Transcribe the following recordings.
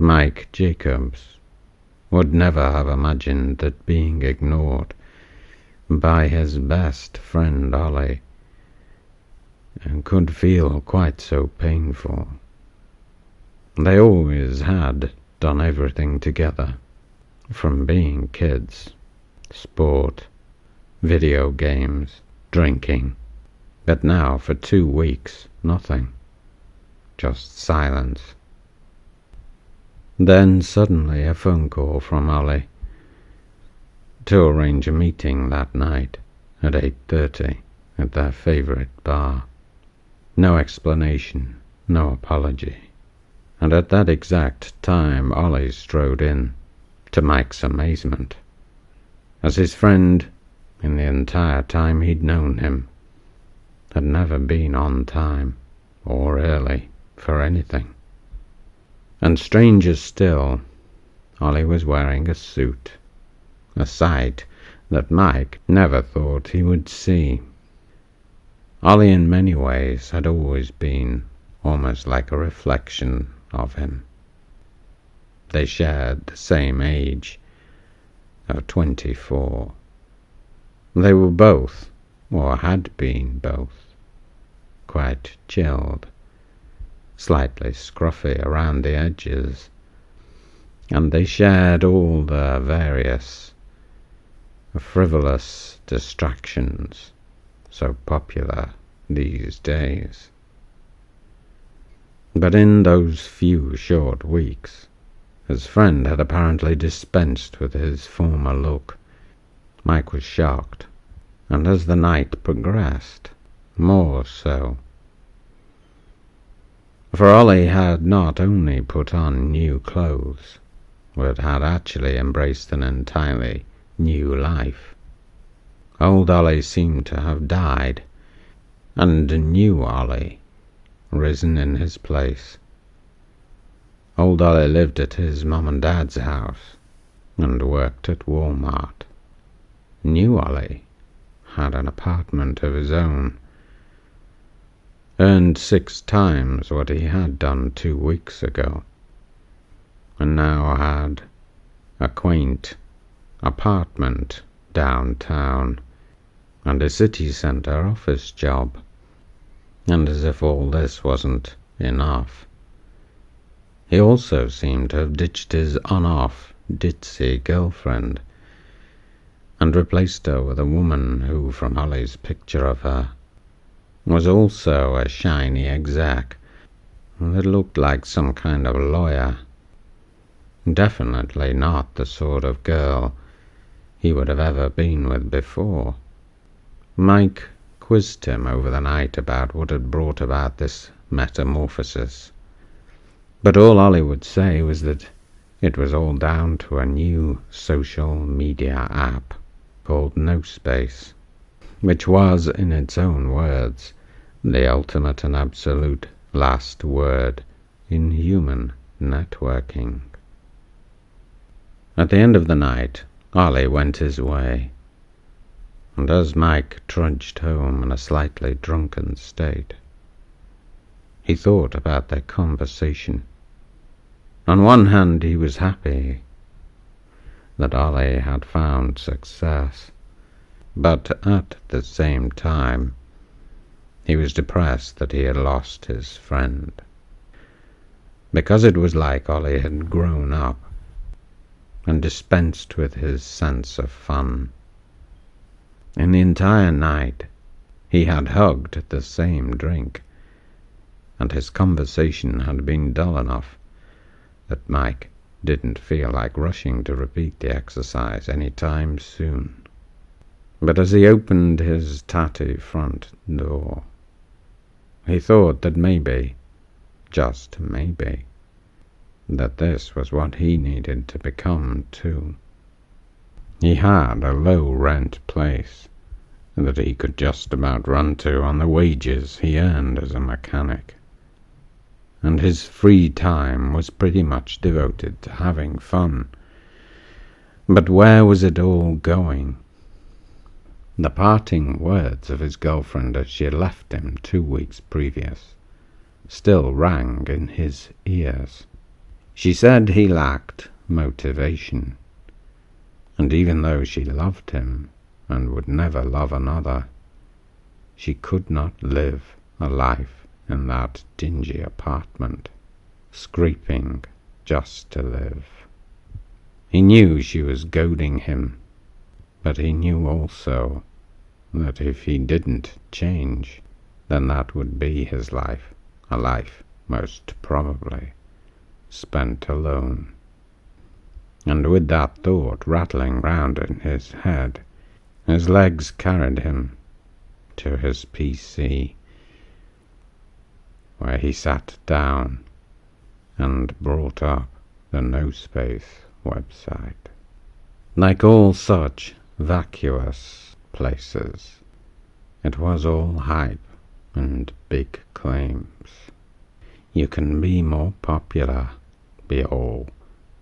Mike Jacobs would never have imagined that being ignored by his best friend Ollie could feel quite so painful. They always had done everything together, from being kids, sport, video games, drinking, but now for 2 weeks, nothing, just silence. Then suddenly a phone call from Ollie to arrange a meeting that night at 8:30 at their favourite bar. No explanation, no apology. And at that exact time Ollie strode in, to Mike's amazement, as his friend, in the entire time he'd known him, had never been on time or early for anything. And stranger still, Ollie was wearing a suit, a sight that Mike never thought he would see. Ollie in many ways had always been almost like a reflection of him. They shared the same age of 24. They were both, or had been both, quite chilled, slightly scruffy around the edges, and they shared all the various frivolous distractions so popular these days. But in those few short weeks, his friend had apparently dispensed with his former look. Mike was shocked, and as the night progressed, more so. For Ollie had not only put on new clothes, but had actually embraced an entirely new life. Old Ollie seemed to have died, and new Ollie risen in his place. Old Ollie lived at his mum and dad's house, and worked at Walmart. New Ollie had an apartment of his own, earned 6 times what he had done 2 weeks ago, and now had a quaint apartment downtown and a city centre office job. And as if all this wasn't enough, he also seemed to have ditched his on-off ditzy girlfriend and replaced her with a woman who, from Ollie's picture of her, was also a shiny exec that looked like some kind of lawyer. Definitely not the sort of girl he would have ever been with before. Mike quizzed him over the night about what had brought about this metamorphosis, but all Ollie would say was that it was all down to a new social media app called NoSpace, which was, in its own words, the ultimate and absolute last word in human networking. At the end of the night, Ollie went his way, and as Mike trudged home in a slightly drunken state, he thought about their conversation. On one hand, he was happy that Ollie had found success, but at the same time, he was depressed that he had lost his friend, because it was like Ollie had grown up and dispensed with his sense of fun. In the entire night, he had hugged the same drink, and his conversation had been dull enough that Mike didn't feel like rushing to repeat the exercise any time soon. But as he opened his tatty front door, he thought that maybe, just maybe, that this was what he needed to become too. He had a low-rent place that he could just about run to on the wages he earned as a mechanic, and his free time was pretty much devoted to having fun. But where was it all going? The parting words of his girlfriend as she had left him 2 weeks previous still rang in his ears. She said he lacked motivation, and even though she loved him and would never love another, she could not live a life in that dingy apartment, scraping just to live. He knew she was goading him, but he knew also that if he didn't change, then that would be his life, a life most probably spent alone. And with that thought rattling round in his head, his legs carried him to his PC, where he sat down and brought up the NoSpace website. Like all such vacuous places, it was all hype and big claims. You can be more popular, be all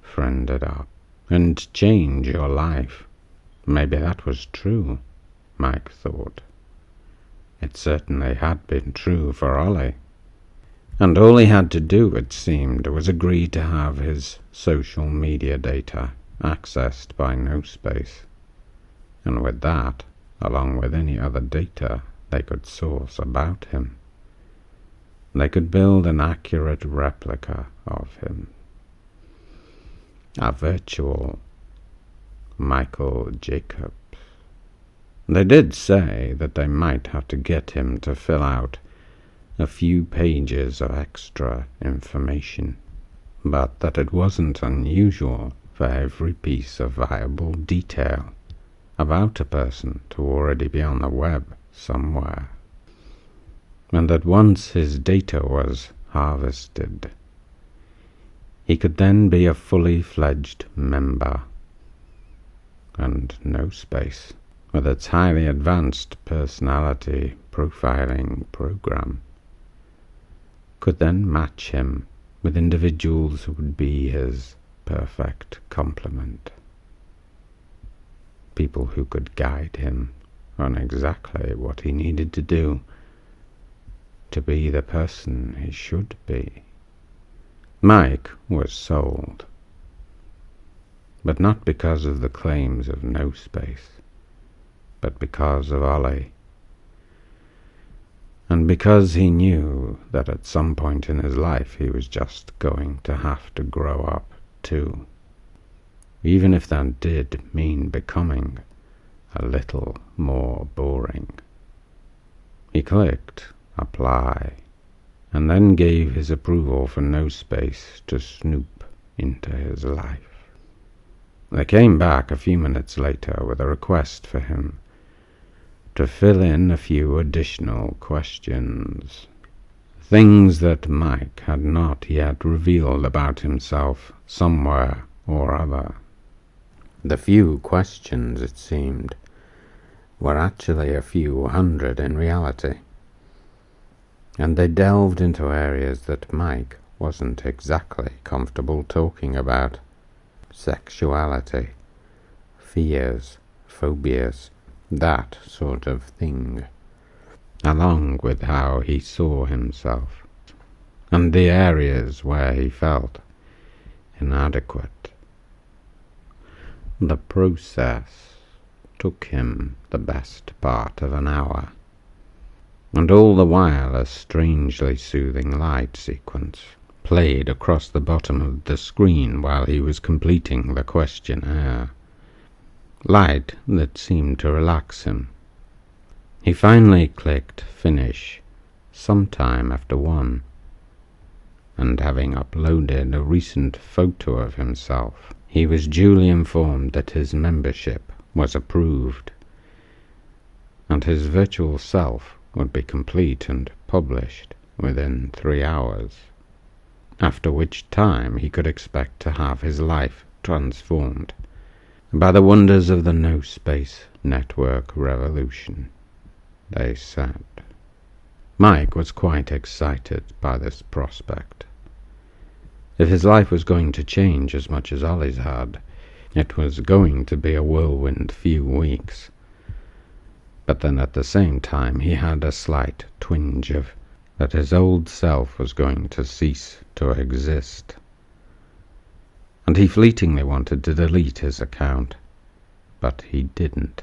friended up, and change your life. Maybe that was true, Mike thought. It certainly had been true for Ollie. And all he had to do, it seemed, was agree to have his social media data accessed by NoSpace. And with that, along with any other data they could source about him, they could build an accurate replica of him. A virtual Michael Jacobs. They did say that they might have to get him to fill out a few pages of extra information, but that it wasn't unusual for every piece of viable detail about a person to already be on the web somewhere, and that once his data was harvested, he could then be a fully fledged member, and NoSpace, with its highly advanced personality profiling program, could then match him with individuals who would be his perfect complement. People who could guide him on exactly what he needed to do to be the person he should be. Mike was sold, but not because of the claims of NoSpace, but because of Ollie, and because he knew that at some point in his life he was just going to have to grow up too, even if that did mean becoming a little more boring. He clicked apply, and then gave his approval for NoSpace to snoop into his life. They came back a few minutes later with a request for him to fill in a few additional questions, things that Mike had not yet revealed about himself somewhere or other. The few questions, it seemed, were actually a few hundred in reality, and they delved into areas that Mike wasn't exactly comfortable talking about: sexuality, fears, phobias, that sort of thing, along with how he saw himself, and the areas where he felt inadequate. The process took him the best part of an hour, and all the while a strangely soothing light sequence played across the bottom of the screen while he was completing the questionnaire. Light that seemed to relax him. He finally clicked finish sometime after 1, and having uploaded a recent photo of himself, he was duly informed that his membership was approved, and his virtual self would be complete and published within 3 hours, after which time he could expect to have his life transformed by the wonders of the NoSpace network revolution, they said. Mike was quite excited by this prospect. If his life was going to change as much as Ollie's had, it was going to be a whirlwind few weeks. But then at the same time he had a slight twinge of that his old self was going to cease to exist, and he fleetingly wanted to delete his account, but he didn't.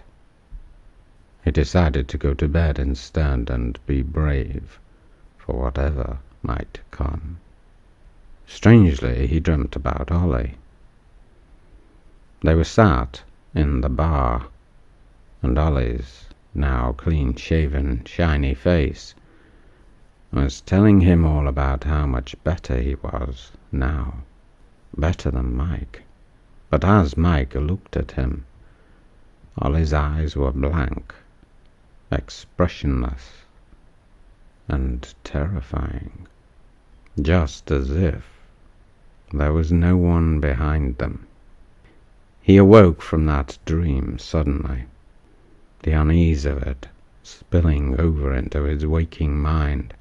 He decided to go to bed instead and be brave for whatever might come. Strangely, he dreamt about Ollie. They were sat in the bar, and Ollie's now clean-shaven, shiny face was telling him all about how much better he was now, better than Mike. But as Mike looked at him, Ollie's eyes were blank, expressionless, and terrifying, just as if there was no one behind them. He awoke from that dream suddenly, the unease of it spilling over into his waking mind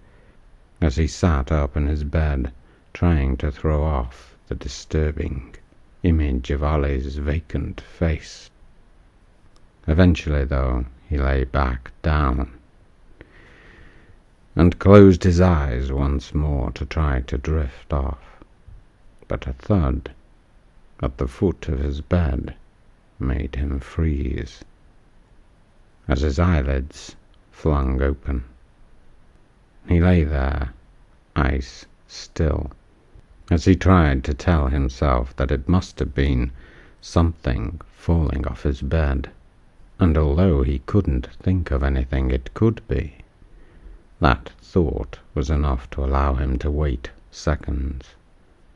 as he sat up in his bed trying to throw off the disturbing image of Ollie's vacant face. Eventually, though, he lay back down and closed his eyes once more to try to drift off. But a thud at the foot of his bed made him freeze as his eyelids flung open. He lay there, ice still, as he tried to tell himself that it must have been something falling off his bed, and although he couldn't think of anything it could be, that thought was enough to allow him to wait seconds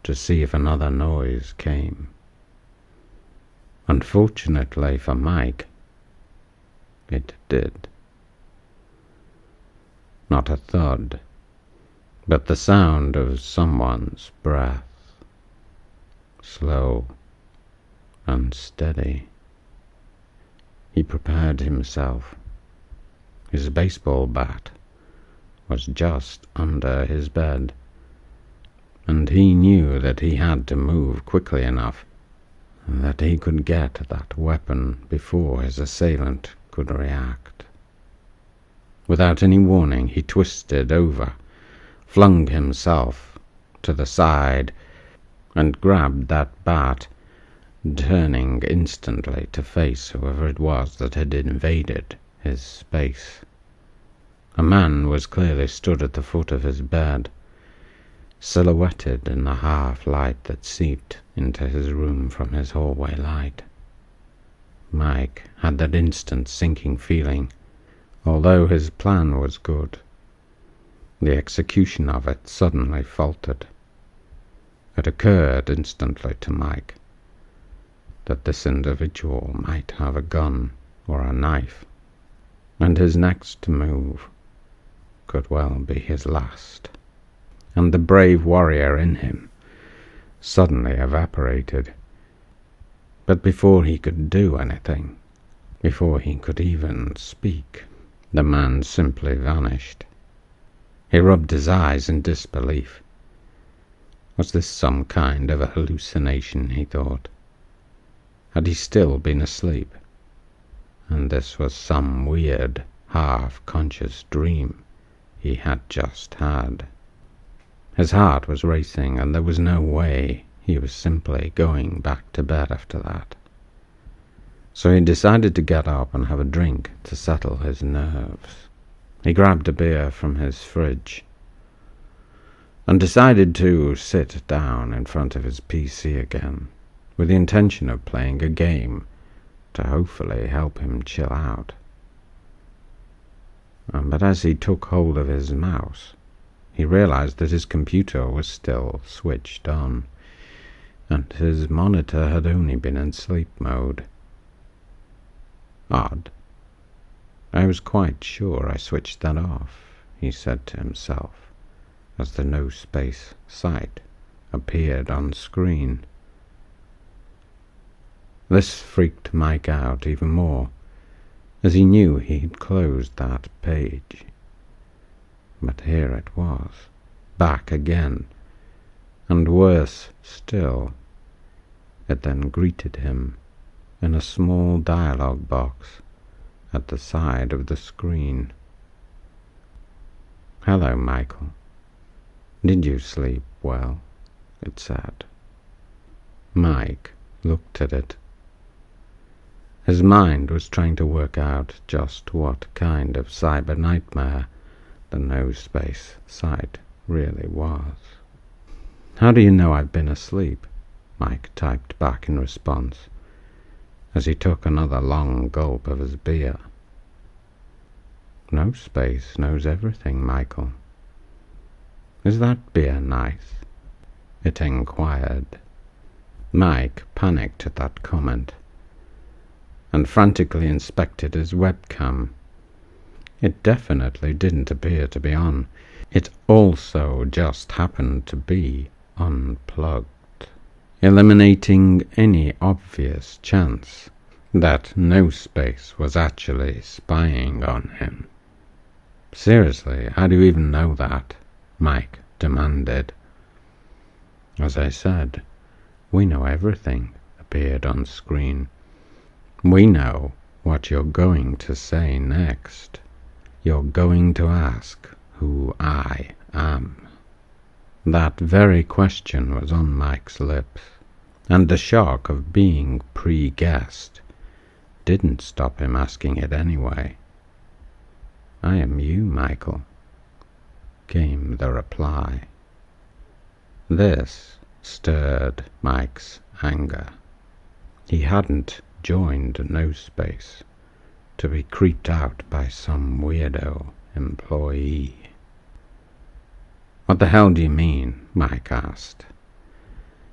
to see if another noise came. Unfortunately for Mike, it did. Not a thud, but the sound of someone's breath, slow and steady. He prepared himself. His baseball bat was just under his bed, and he knew that he had to move quickly enough that he could get that weapon before his assailant could react. Without any warning, he twisted over, flung himself to the side, and grabbed that bat, turning instantly to face whoever it was that had invaded his space. A man was clearly stood at the foot of his bed, silhouetted in the half-light that seeped into his room from his hallway light. Mike had that instant sinking feeling. Although his plan was good, the execution of it suddenly faltered. It occurred instantly to Mike that this individual might have a gun or a knife, and his next move could well be his last. And the brave warrior in him suddenly evaporated. But before he could do anything, before he could even speak, the man simply vanished. He rubbed his eyes in disbelief. Was this some kind of a hallucination, he thought? Had he still been asleep? And this was some weird, half-conscious dream he had just had. His heart was racing, and there was no way he was simply going back to bed after that. So he decided to get up and have a drink to settle his nerves. He grabbed a beer from his fridge and decided to sit down in front of his PC again, with the intention of playing a game to hopefully help him chill out. But as he took hold of his mouse, he realized that his computer was still switched on, and his monitor had only been in sleep mode. Odd. I was quite sure I switched that off, he said to himself, as the NoSpace site appeared on screen. This freaked Mike out even more, as he knew he'd closed that page. But here it was, back again, and worse still, it then greeted him in a small dialog box at the side of the screen. "Hello, Michael. Did you sleep well?" it said. Mike looked at it. His mind was trying to work out just what kind of cyber nightmare the NoSpace site really was. "How do you know I've been asleep?" Mike typed back in response, as he took another long gulp of his beer. "NoSpace knows everything, Michael. Is that beer nice?" it inquired. Mike panicked at that comment and frantically inspected his webcam. It definitely didn't appear to be on. It also just happened to be unplugged, eliminating any obvious chance that NoSpace was actually spying on him. "Seriously, how do you even know that?" Mike demanded. "As I said, we know everything," appeared on screen. "We know what you're going to say next. You're going to ask who I am." That very question was on Mike's lips, and the shock of being pre-guessed didn't stop him asking it anyway. "I am you, Michael," came the reply. This stirred Mike's anger. He hadn't joined NoSpace to be creeped out by some weirdo employee. "What the hell do you mean?" Mike asked.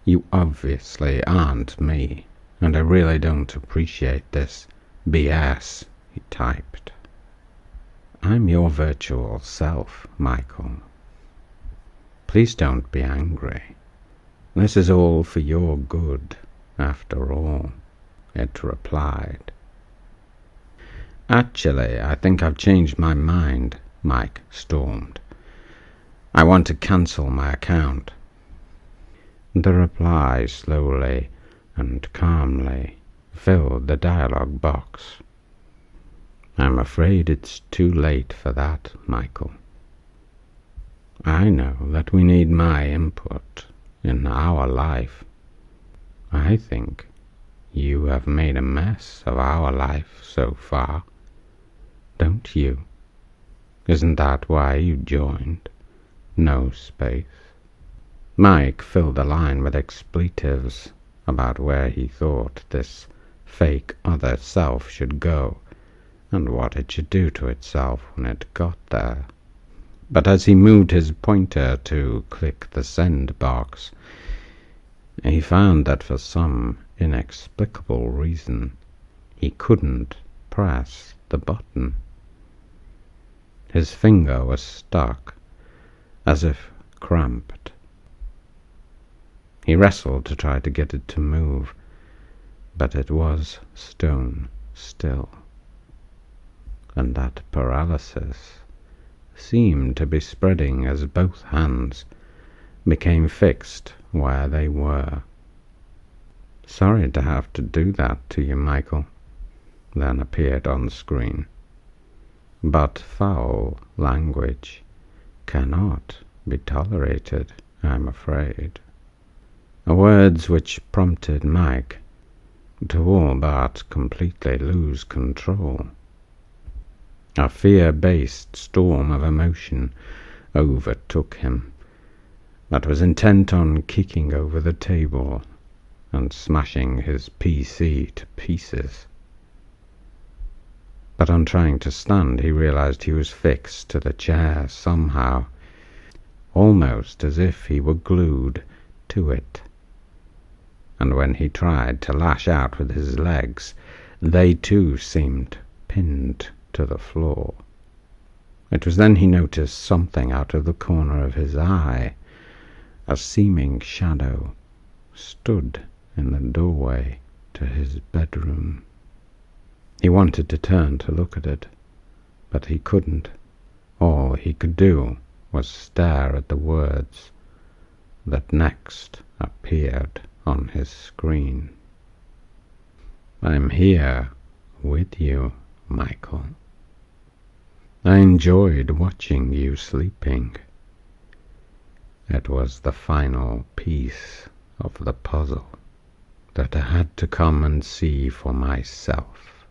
"You obviously aren't me, and I really don't appreciate this BS," he typed. "I'm your virtual self, Michael. Please don't be angry. This is all for your good, after all," it replied. "Actually, I think I've changed my mind," Mike stormed. "I want to cancel my account." The reply slowly and calmly filled the dialog box. "I'm afraid it's too late for that, Michael. I know that we need my input in our life. I think you have made a mess of our life so far, don't you? Isn't that why you joined NoSpace?" Mike filled the line with expletives about where he thought this fake other self should go and what it should do to itself when it got there. But as he moved his pointer to click the send box, he found that for some inexplicable reason he couldn't press the button. His finger was stuck, as if cramped. He wrestled to try to get it to move, but it was stone still, and that paralysis seemed to be spreading as both hands became fixed where they were. "Sorry to have to do that to you, Michael," then appeared on screen. "But foul language cannot be tolerated, I'm afraid." Words which prompted Mike to all but completely lose control. A fear-based storm of emotion overtook him that was intent on kicking over the table and smashing his PC to pieces. But on trying to stand, he realized he was fixed to the chair somehow, almost as if he were glued to it. And when he tried to lash out with his legs, they too seemed pinned to the floor. It was then he noticed something out of the corner of his eye. A seeming shadow stood in the doorway to his bedroom. He wanted to turn to look at it, but he couldn't. All he could do was stare at the words that next appeared on his screen. "I'm here with you, Michael. I enjoyed watching you sleeping. It was the final piece of the puzzle." that I had to come and see for myself.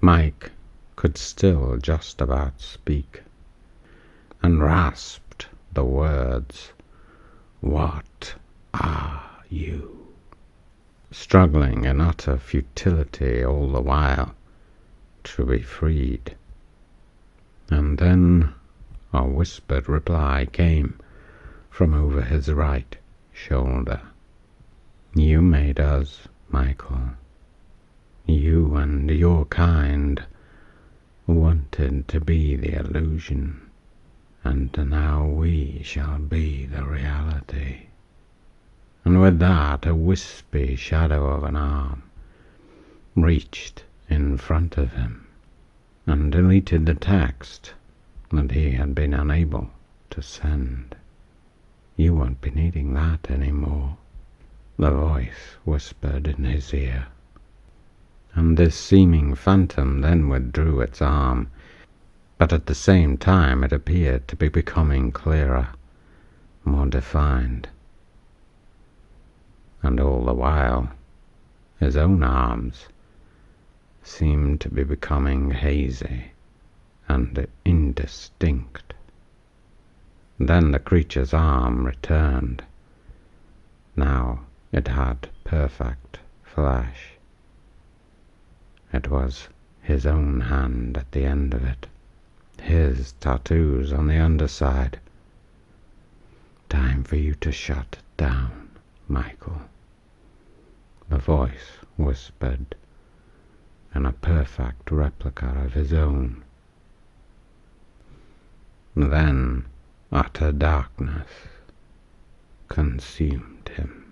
Mike could still just about speak, and rasped the words, "What are you?" struggling in utter futility all the while to be freed. And then a whispered reply came from over his right shoulder. "You made us, Michael. You and your kind wanted to be the illusion, and now we shall be the reality." And with that, a wispy shadow of an arm reached in front of him and deleted the text that he had been unable to send. "You won't be needing that anymore," the voice whispered in his ear. And this seeming phantom then withdrew its arm, but at the same time it appeared to be becoming clearer, more defined. And all the while, his own arms seemed to be becoming hazy and indistinct. Then the creature's arm returned. Now it had perfect flesh. It was his own hand at the end of it, his tattoos on the underside. "Time for you to shut down, Michael," the voice whispered in a perfect replica of his own. Then utter darkness consumed him.